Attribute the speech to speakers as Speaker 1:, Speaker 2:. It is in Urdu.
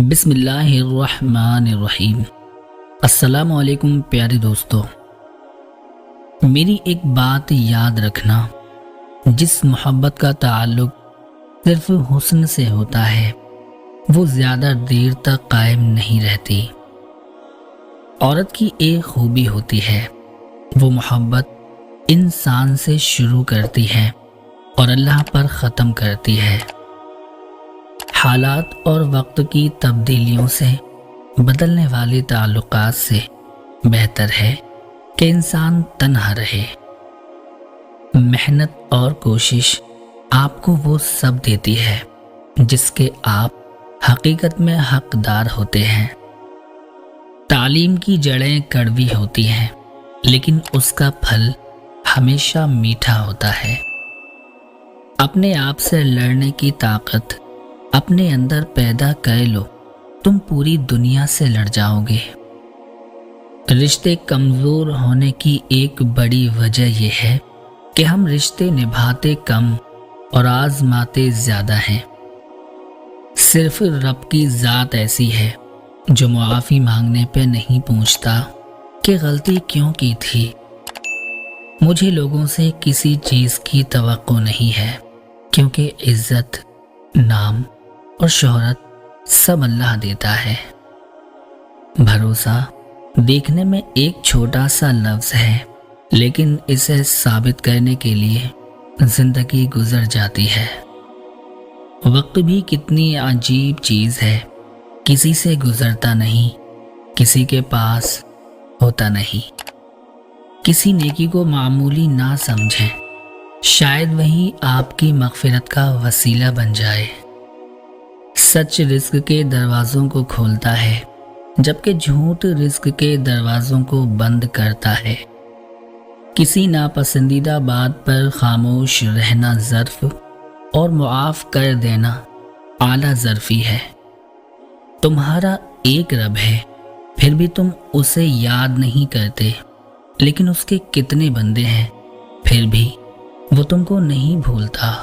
Speaker 1: بسم اللہ الرحمن الرحیم۔ السلام علیکم پیارے دوستو، میری ایک بات یاد رکھنا، جس محبت کا تعلق صرف حسن سے ہوتا ہے وہ زیادہ دیر تک قائم نہیں رہتی۔ عورت کی ایک خوبی ہوتی ہے، وہ محبت انسان سے شروع کرتی ہے اور اللہ پر ختم کرتی ہے۔ حالات اور وقت کی تبدیلیوں سے بدلنے والے تعلقات سے بہتر ہے کہ انسان تنہا رہے۔ محنت اور کوشش آپ کو وہ سب دیتی ہے جس کے آپ حقیقت میں حقدار ہوتے ہیں۔ تعلیم کی جڑیں کڑوی ہوتی ہیں، لیکن اس کا پھل ہمیشہ میٹھا ہوتا ہے۔ اپنے آپ سے لڑنے کی طاقت اپنے اندر پیدا کر لو، تم پوری دنیا سے لڑ جاؤ گے۔ رشتے کمزور ہونے کی ایک بڑی وجہ یہ ہے کہ ہم رشتے نبھاتے کم اور آزماتے زیادہ ہیں۔ صرف رب کی ذات ایسی ہے جو معافی مانگنے پہ نہیں پوچھتا کہ غلطی کیوں کی تھی۔ مجھے لوگوں سے کسی چیز کی توقع نہیں ہے، کیونکہ عزت، نام اور شہرت سب اللہ دیتا ہے۔ بھروسہ دیکھنے میں ایک چھوٹا سا لفظ ہے، لیکن اسے ثابت کرنے کے لیے زندگی گزر جاتی ہے۔ وقت بھی کتنی عجیب چیز ہے، کسی سے گزرتا نہیں، کسی کے پاس ہوتا نہیں۔ کسی نیکی کو معمولی نہ سمجھیں، شاید وہی آپ کی مغفرت کا وسیلہ بن جائے۔ سچ رزق کے دروازوں کو کھولتا ہے، جبکہ جھوٹ رزق کے دروازوں کو بند کرتا ہے۔ کسی ناپسندیدہ بات پر خاموش رہنا ظرف اور معاف کر دینا اعلیٰ ظرفی ہے۔ تمہارا ایک رب ہے، پھر بھی تم اسے یاد نہیں کرتے، لیکن اس کے کتنے بندے ہیں، پھر بھی وہ تم کو نہیں بھولتا۔